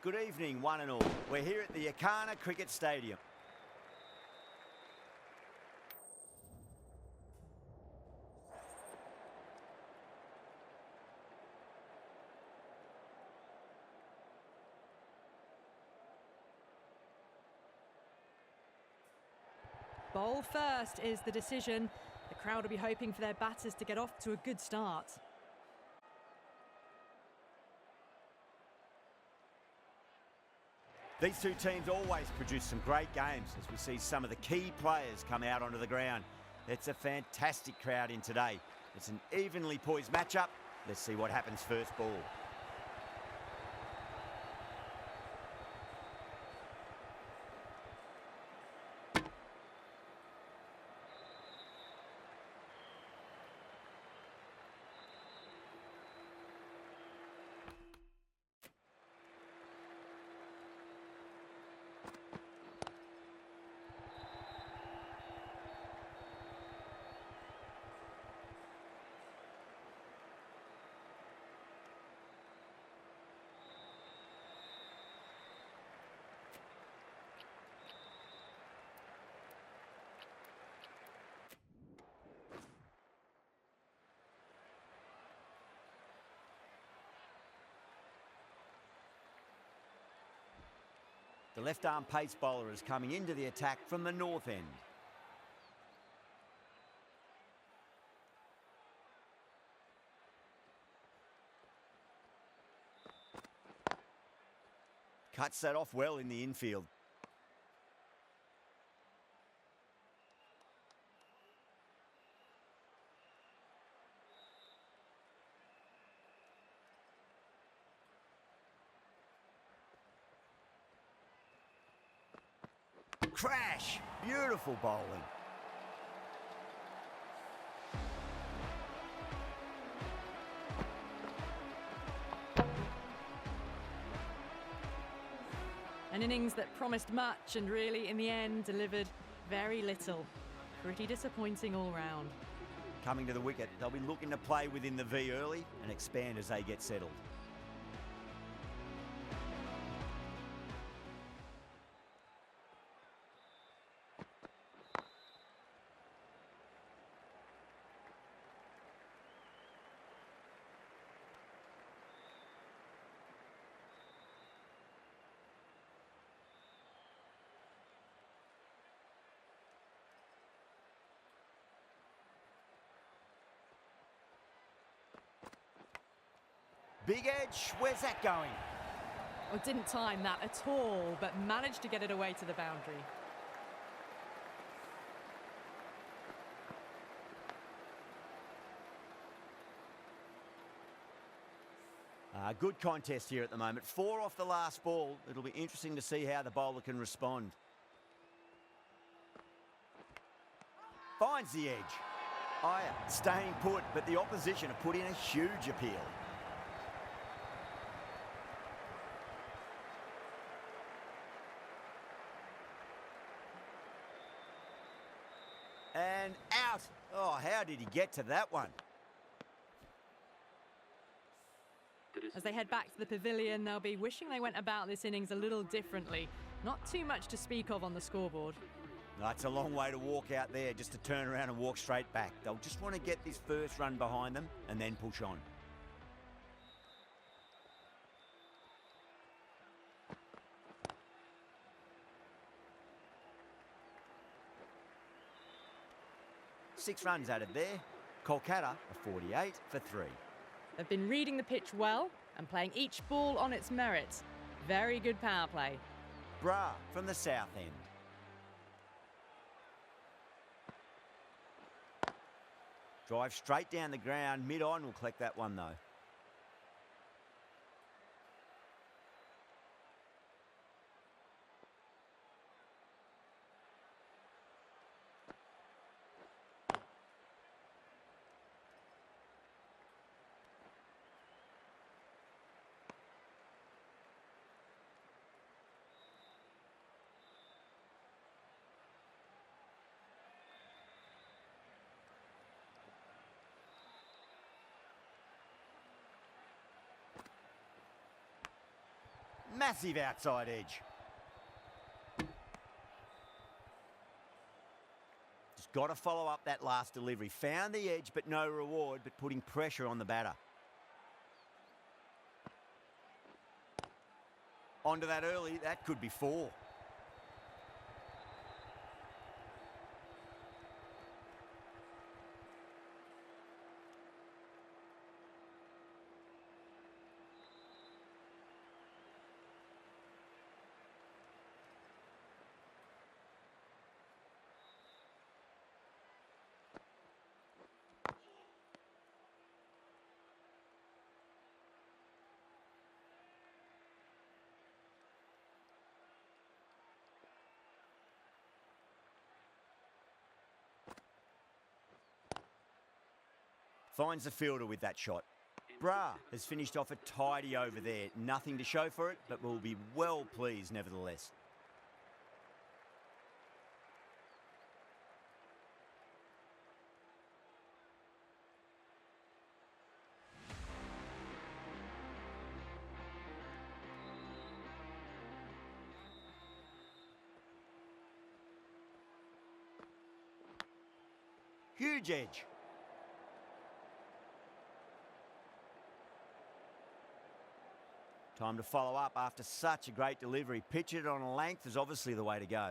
Good evening, one and all. We're here at the Akana Cricket Stadium. Bowl first is the decision. The crowd will be hoping for their batters to get off to a good start. These two teams always produce some great games as we see some of the key players come out onto the ground. It's a fantastic crowd in today. It's an evenly poised matchup. Let's see what happens first ball. The left-arm pace bowler is coming into the attack from the north end. Cuts that off well in the infield. Crash! Beautiful bowling. An innings that promised much and really, in the end, delivered very little. Pretty disappointing all round. Coming to the wicket, they'll be looking to play within the V early and expand as they get settled. Big edge, where's that going? Oh, didn't time that at all, but managed to get it away to the boundary. Good contest here at the moment. 4 off the last ball. It'll be interesting to see how the bowler can respond. Finds the edge. Iyer staying put, but the opposition have put in a huge appeal. And out. Oh, how did he get to that one? As they head back to the pavilion, they'll be wishing they went about this innings a little differently. Not too much to speak of on the scoreboard. No, it's a long way to walk out there just to turn around and walk straight back. They'll just want to get this first run behind them and then push on. Six runs added there. Kolkata a 48 for 3. They've been reading the pitch well and playing each ball on its merit. Very good power play. Bra from the south end. Drive straight down the ground. Mid-on will collect that one though. Massive outside edge. Just got to follow up that last delivery. Found the edge, but no reward, but putting pressure on the batter. Onto that early, that could be 4. Finds the fielder with that shot. Bra has finished off a tidy over there. Nothing to show for it, but will be well pleased nevertheless. Huge edge. Time to follow up after such a great delivery. Pitch it on a length is obviously the way to go.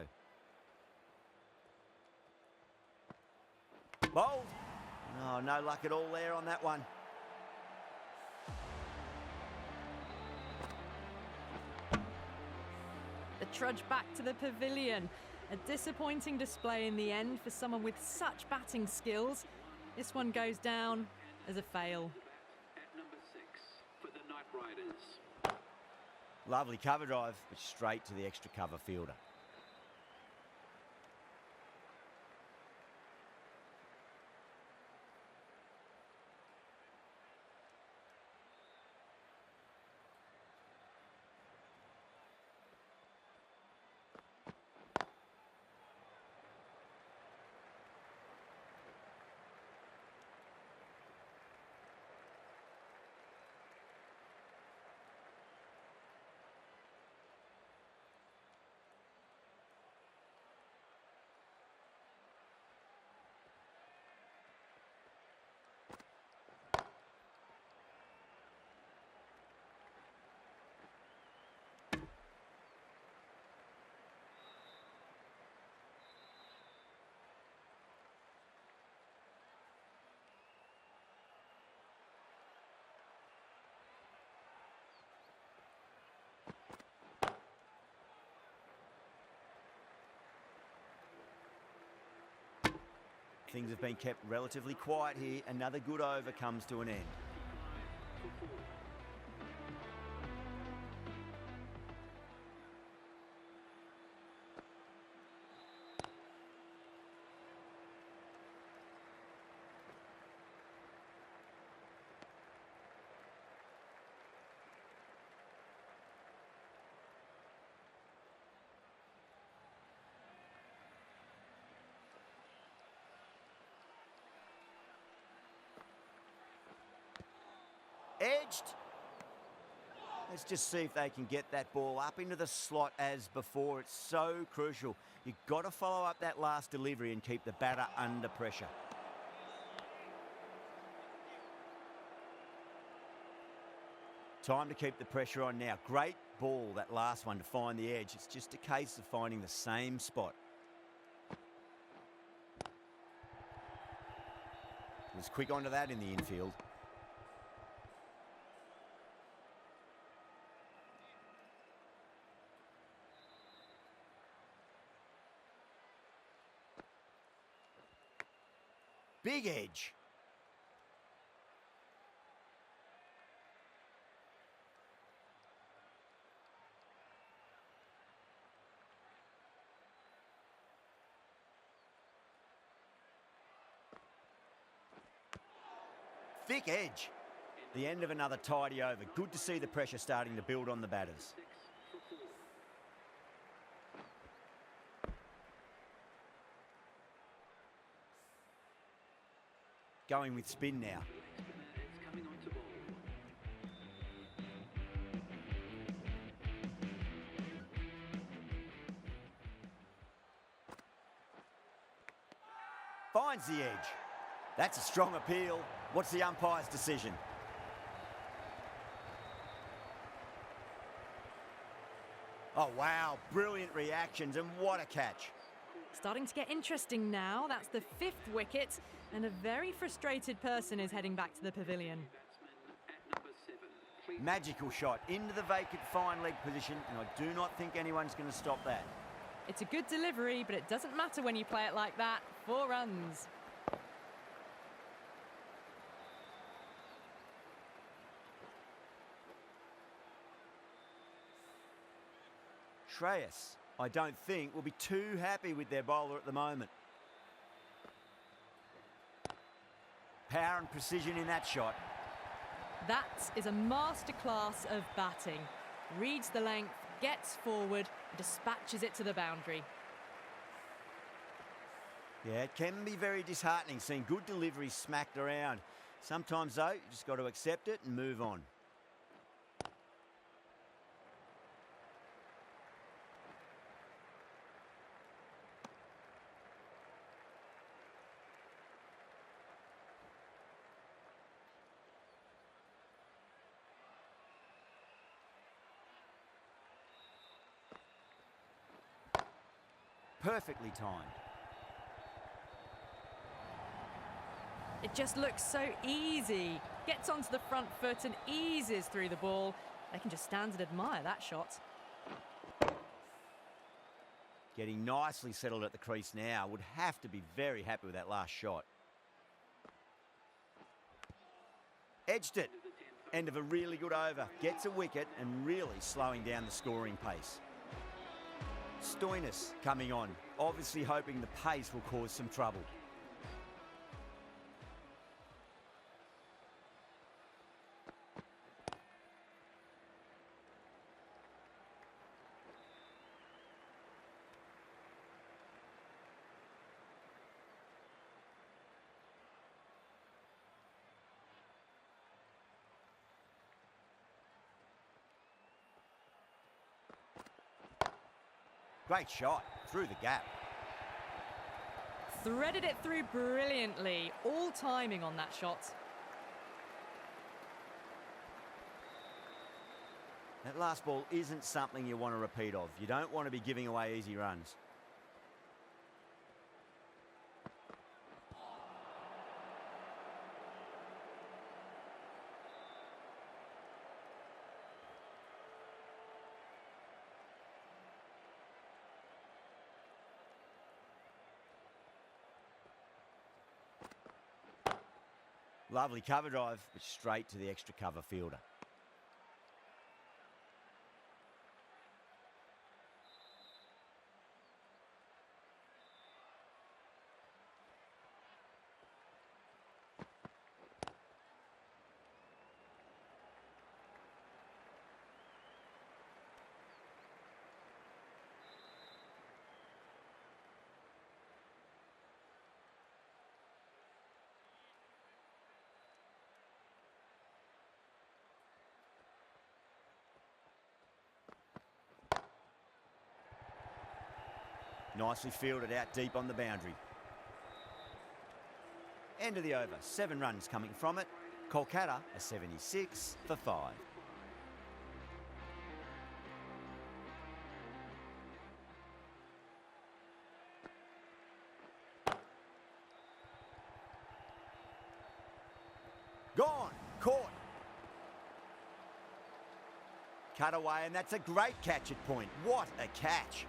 Bowled. Oh, no luck at all there on that one. The trudge back to the pavilion. A disappointing display in the end for someone with such batting skills. This one goes down as a fail. At number 6 for the Knight Riders. Lovely cover drive, but straight to the extra cover fielder. Things have been kept relatively quiet here. Another good over comes to an end. Edged. Let's just see if they can get that ball up into the slot as before. It's so crucial. You've got to follow up that last delivery and keep the batter under pressure. Time to keep the pressure on now. Great ball, that last one, to find the edge. It's just a case of finding the same spot. Was quick onto that in the infield. Big edge. Thick edge. The end of another tidy over. Good to see the pressure starting to build on the batters. Going with spin now. Finds the edge. That's a strong appeal. What's the umpire's decision? Oh, wow. Brilliant reactions, and what a catch. Starting to get interesting now. That's the 5th wicket, and a very frustrated person is heading back to the pavilion. Batsman at number 7. Magical shot into the vacant fine leg position, and I do not think anyone's going to stop that. It's a good delivery, but it doesn't matter when you play it like that. 4 runs. Shreyas, I don't think, will be too happy with their bowler at the moment. Power and precision in that shot. That is a masterclass of batting. Reads the length, gets forward, dispatches it to the boundary. Yeah, it can be very disheartening seeing good deliveries smacked around. Sometimes, though, you just got to accept it and move on. Perfectly timed. It just looks so easy. Gets onto the front foot and eases through the ball. They can just stand and admire that shot. Getting nicely settled at the crease now. Would have to be very happy with that last shot. Edged it. End of a really good over. Gets a wicket and really slowing down the scoring pace. Stoinis coming on, obviously hoping the pace will cause some trouble. Great shot, through the gap. Threaded it through brilliantly. All timing on that shot. That last ball isn't something you want to repeat of. You don't want to be giving away easy runs. Lovely cover drive, but straight to the extra cover fielder. Nicely fielded out deep on the boundary. End of the over. 7 runs coming from it. Kolkata a 76 for 5. Gone. Caught. Cut away, and that's a great catch at point. What a catch.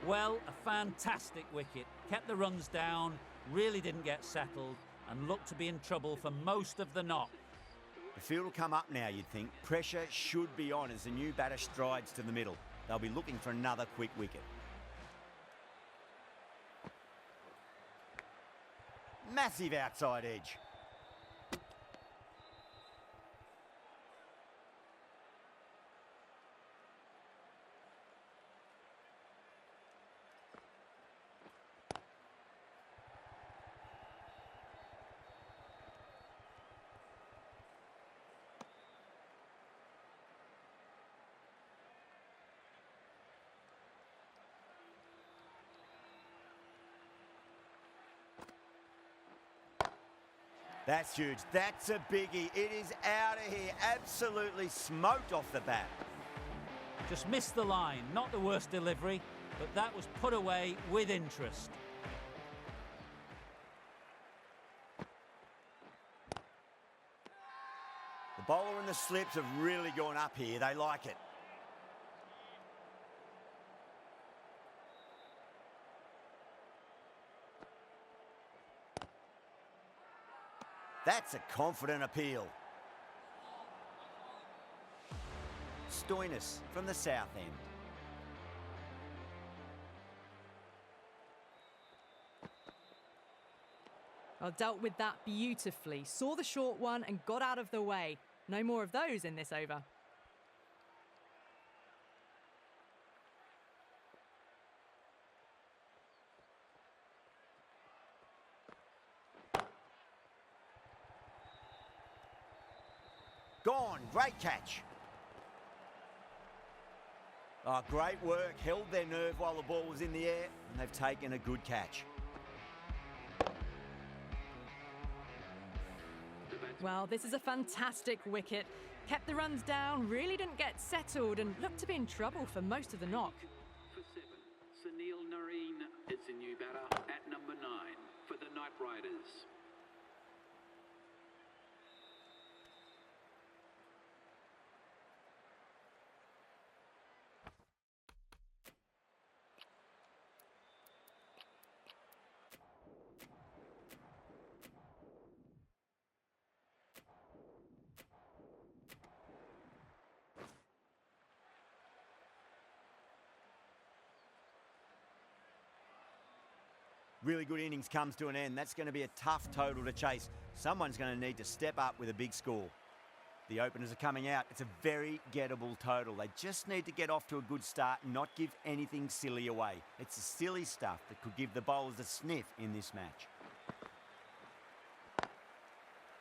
Well, a fantastic wicket. Kept the runs down, really didn't get settled, and looked to be in trouble for most of the knock. The field will come up now, you'd think. Pressure should be on as the new batter strides to the middle. They'll be looking for another quick wicket. Massive outside edge. That's huge. That's a biggie. It is out of here. Absolutely smoked off the bat. Just missed the line. Not the worst delivery, but that was put away with interest. The bowler and the slips have really gone up here. They like it. That's a confident appeal. Stoinis from the south end. Well, dealt with that beautifully. Saw the short one and got out of the way. No more of those in this over. Gone. Great catch. Oh, great work. Held their nerve while the ball was in the air, and they've taken a good catch. Well, this is a fantastic wicket. Kept the runs down, really didn't get settled, and looked to be in trouble for most of the knock. For 7, Sunil Narine is the new batter at number 9 for the Knight Riders. Really good innings comes to an end. That's going to be a tough total to chase. Someone's going to need to step up with a big score. The openers are coming out. It's a very gettable total. They just need to get off to a good start and not give anything silly away. It's the silly stuff that could give the bowlers a sniff in this match.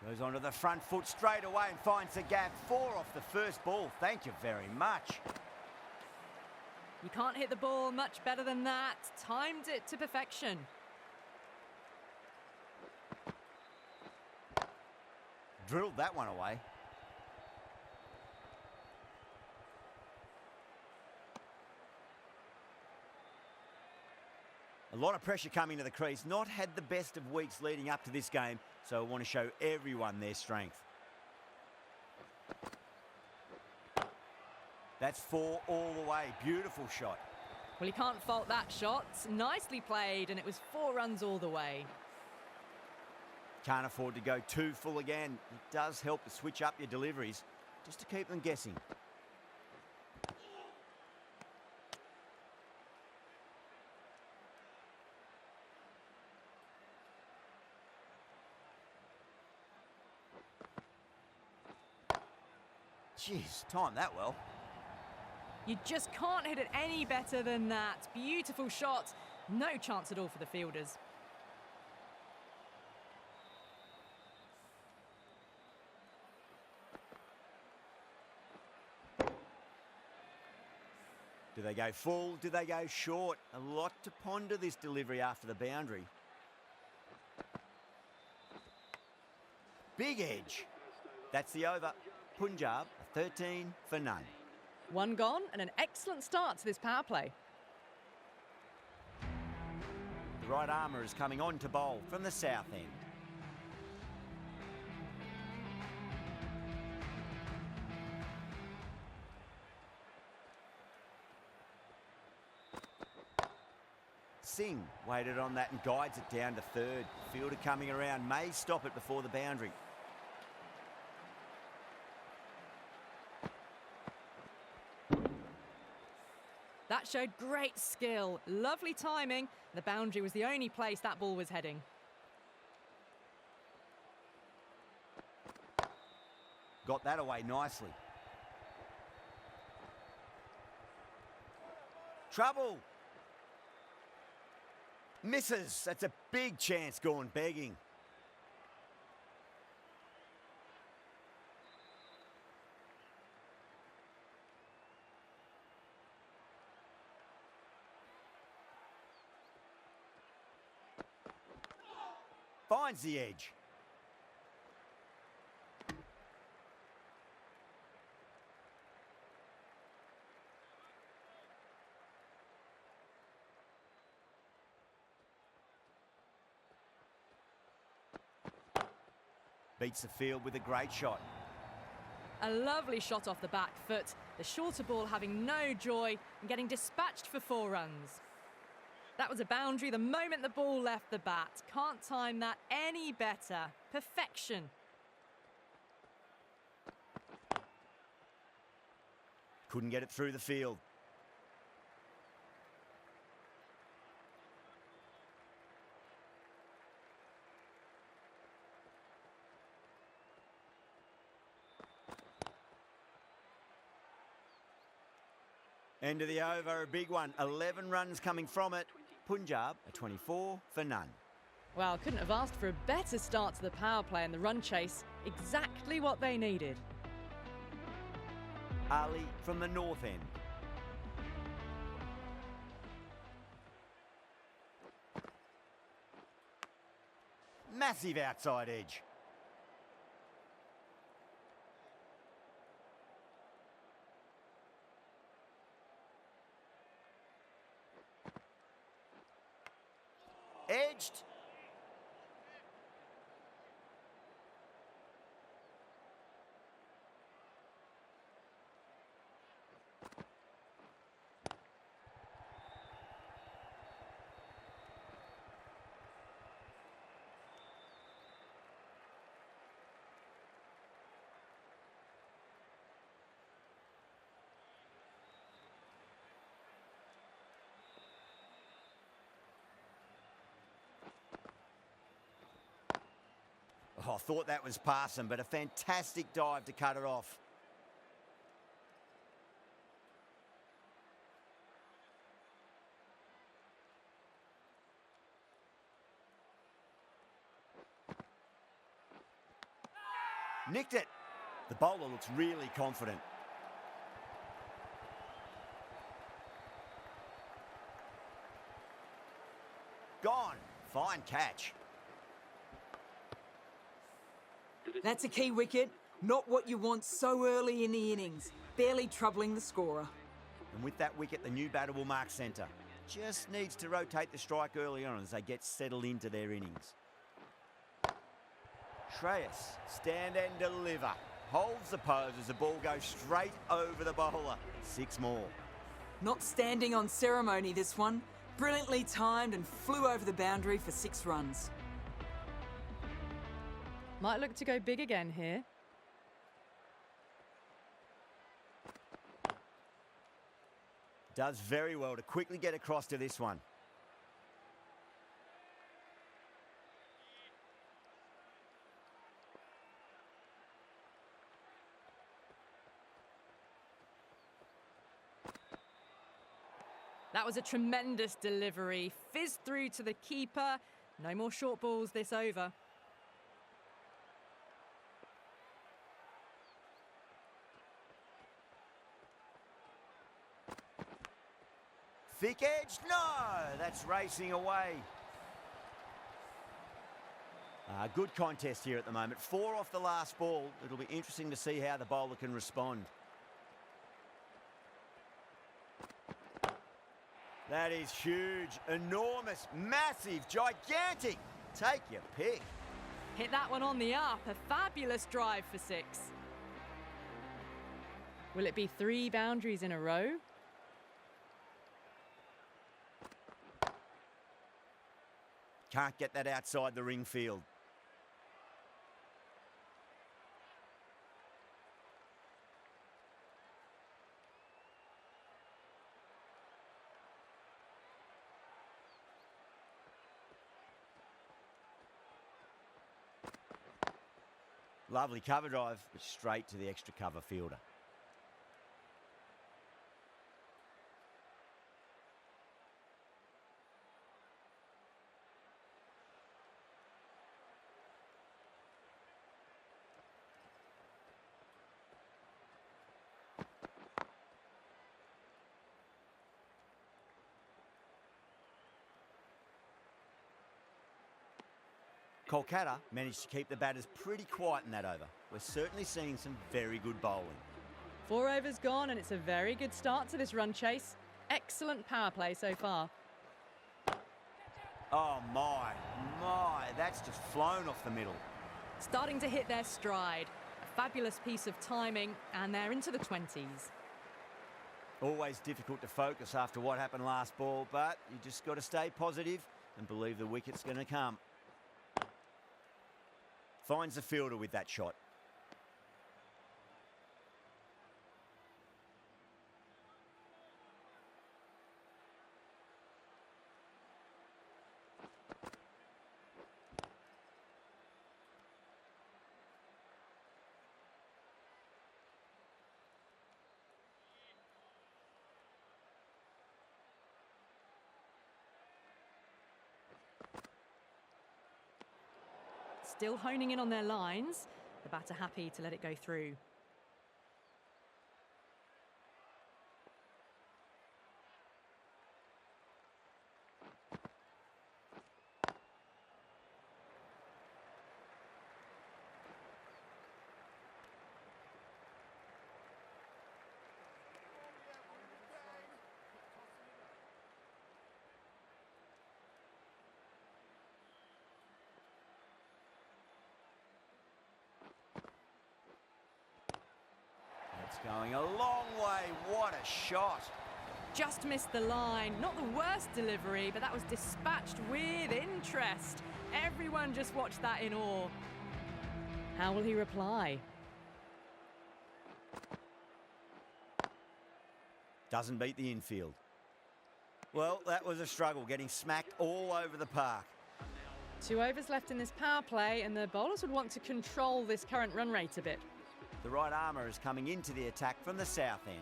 Goes onto the front foot straight away and finds the gap. 4 off the first ball. Thank you very much. You can't hit the ball much better than that. Timed it to perfection. Drilled that one away. A lot of pressure coming to the crease. Not had the best of weeks leading up to this game, so I want to show everyone their strength. That's 4 all the way. Beautiful shot. Well, you can't fault that shot. Nicely played, and it was 4 runs all the way. Can't afford to go too full again. It does help to switch up your deliveries, just to keep them guessing. Jeez, timed that well. You just can't hit it any better than that. Beautiful shot. No chance at all for the fielders. Do they go full? Do they go short? A lot to ponder this delivery after the boundary. Big edge. That's the over. Punjab, 13 for none. 1 gone and an excellent start to this power play. The right armour is coming on to bowl from the south end. Singh waited on that and guides it down to third. Fielder coming around, may stop it before the boundary. That showed great skill, lovely timing. The boundary was the only place that ball was heading. Got that away nicely. Trouble. Misses. That's a big chance gone begging. Finds the edge. beats the field with a great shot. A lovely shot off the back foot. The shorter ball having no joy and getting dispatched for 4 runs. That was a boundary the moment the ball left the bat. Can't time that any better. Perfection. Couldn't get it through the field. End of the over, a big one. 11 runs coming from it. Punjab, a 24 for none. Well, couldn't have asked for a better start to the power play and the run chase. Exactly what they needed. Ali from the north end. Massive outside edge. Edged. Oh, I thought that was passing, but a fantastic dive to cut it off. Nicked it. The bowler looks really confident. Gone. Fine catch. That's a key wicket. Not what you want so early in the innings. Barely troubling the scorer. And with that wicket, the new batter will mark centre. Just needs to rotate the strike early on as they get settled into their innings. Shreyas, stand and deliver. Holds the pose as the ball goes straight over the bowler. 6 more. Not standing on ceremony, this one. Brilliantly timed and flew over the boundary for 6 runs. Might look to go big again here. Does very well to quickly get across to this one. That was a tremendous delivery. Fizzed through to the keeper. No more short balls this over. Thick edge, no, that's racing away. Good contest here at the moment. 4 off the last ball. It'll be interesting to see how the bowler can respond. That is huge, enormous, massive, gigantic. Take your pick. Hit that one on the up. A fabulous drive for 6. Will it be 3 boundaries in a row? Can't get that outside the ring field. Lovely cover drive, but straight to the extra cover fielder. Kolkata managed to keep the batters pretty quiet in that over. We're certainly seeing some very good bowling. 4 overs gone, and it's a very good start to this run chase. Excellent power play so far. Oh my, that's just flown off the middle. starting to hit their stride. A fabulous piece of timing, and they're into the 20s. Always difficult to focus after what happened last ball, but you just got to stay positive and believe the wicket's going to come. Finds the fielder with that shot. Still honing in on their lines. The batter happy to let it go through. It's going a long way. What a shot. Just missed the line. Not the worst delivery, but that was dispatched with interest. Everyone just watched that in awe. How will he reply? Doesn't beat the infield. Well, that was a struggle, getting smacked all over the park. 2 overs left in this power play, and the bowlers would want to control this current run rate a bit. The right armour is coming into the attack from the south end.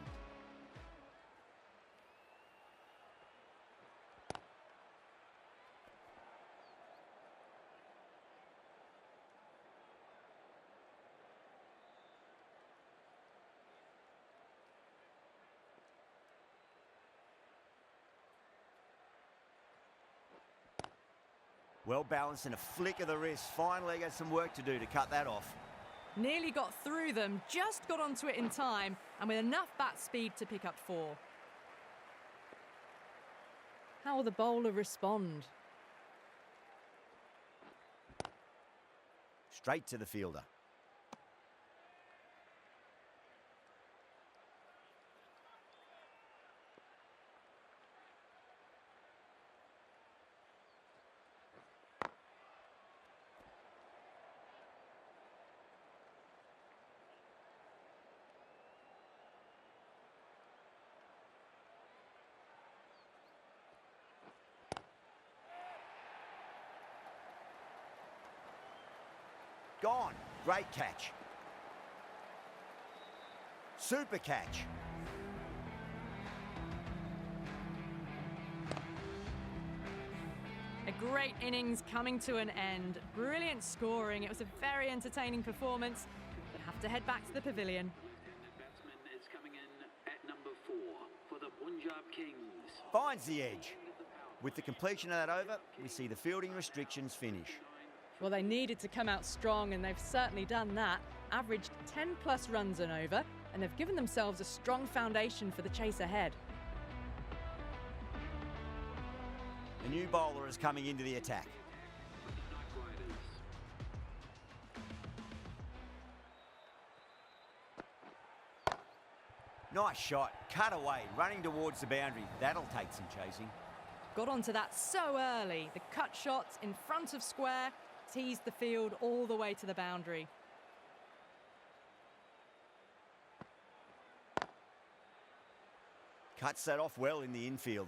Well balanced and a flick of the wrist. Finally got some work to do to cut that off. Nearly got through them, just got onto it in time, and with enough bat speed to pick up 4. How will the bowler respond? Straight to the fielder. Gone. Great catch. Super catch. A great innings coming to an end. Brilliant scoring. It was a very entertaining performance. We'll have to head back to the pavilion. The batsman is coming in at number 4 for the Punjab Kings. Finds the edge. With the completion of that over, we see the fielding restrictions finish. Well, they needed to come out strong, and they've certainly done that. Averaged 10 plus runs an over, and they've given themselves a strong foundation for the chase ahead. The new bowler is coming into the attack. Nice shot. Cut away, running towards the boundary. That'll take some chasing. Got onto that so early. The cut shot in front of square teased the field all the way to the boundary. Cuts that off well in the infield.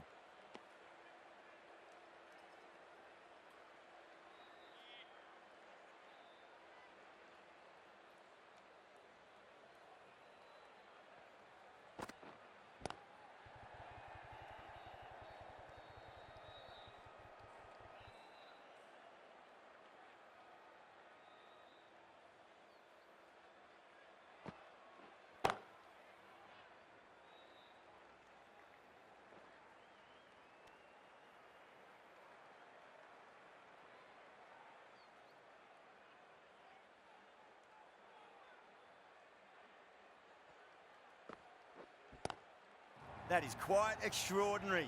That is quite extraordinary.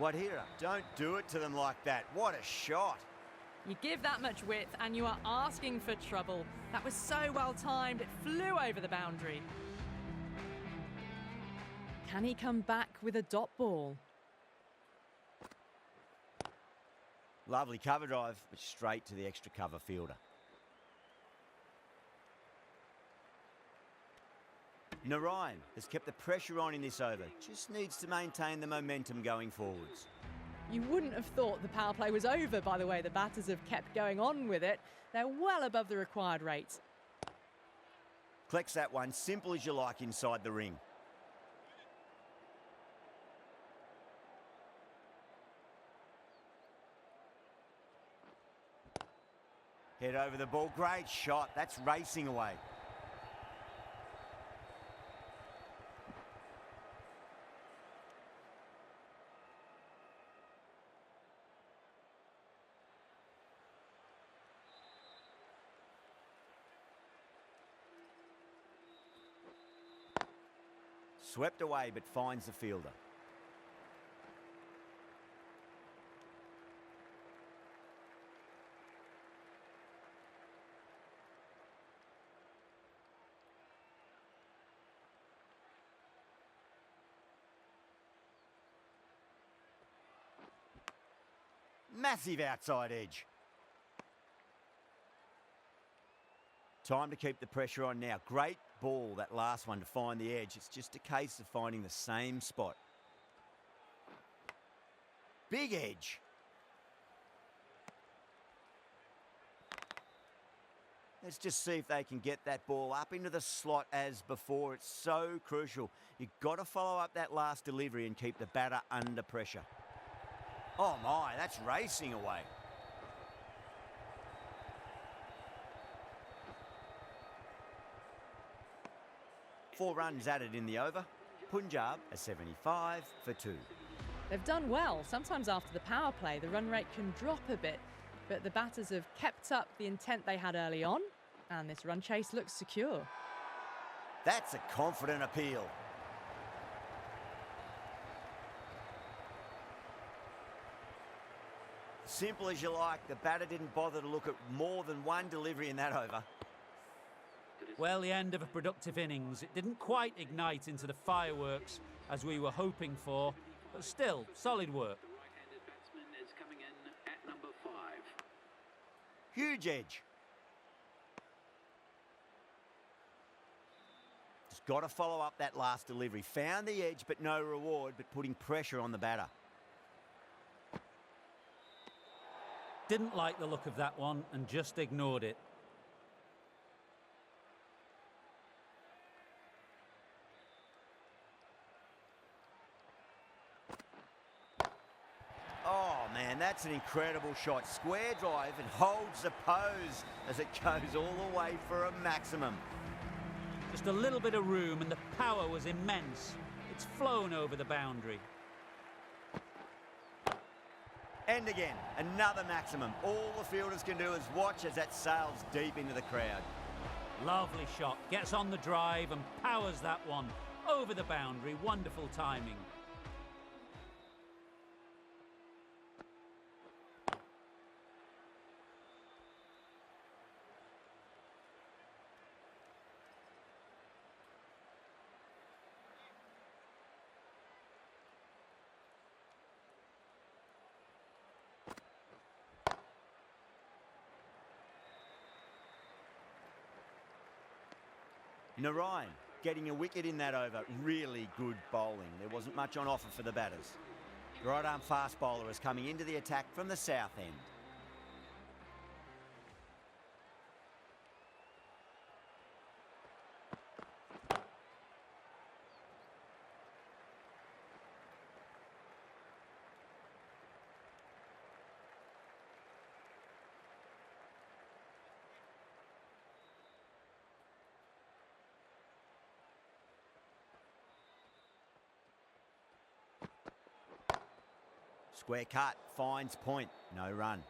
Wadhera, don't do it to them like that. What a shot. You give that much width and you are asking for trouble. That was so well timed, it flew over the boundary. Can he come back with a dot ball? Lovely cover drive, but straight to the extra cover fielder. Narayan has kept the pressure on in this over. Just needs to maintain the momentum going forwards. You wouldn't have thought the power play was over by the way the batters have kept going on with it. They're well above the required rate. Collects that one, simple as you like inside the ring. Head over the ball, great shot. That's racing away. Swept away, but finds the fielder. Massive outside edge. Time to keep the pressure on now. Great ball, that last one, to find the edge. It's just a case of finding the same spot. Big edge. Let's just see if they can get that ball up into the slot as before. It's so crucial. You've got to follow up that last delivery and keep the batter under pressure. Oh my, that's racing away. Four runs added in the over. Punjab a 75 for 2. They've done well. Sometimes after the power play, the run rate can drop a bit, but the batters have kept up the intent they had early on, and this run chase looks secure. That's a confident appeal. Simple as you like. The batter didn't bother to look at more than one delivery in that over. Well, the end of a productive innings. It didn't quite ignite into the fireworks as we were hoping for, but still, solid work. The right-handed batsman is coming in at number 5. Huge edge. Just got to follow up that last delivery. Found the edge, but no reward, but putting pressure on the batter. Didn't like the look of that one and just ignored it. Oh, man, that's an incredible shot. Square drive and holds the pose as it goes all the way for a maximum. Just a little bit of room and the power was immense. It's flown over the boundary. And again, another maximum. All the fielders can do is watch as that sails deep into the crowd. Lovely shot. Gets on the drive and powers that one over the boundary. Wonderful timing. Narayan getting a wicket in that over. Really good bowling. There wasn't much on offer for the batters. Right arm fast bowler is coming into the attack from the south end. Square cut, finds point, no run.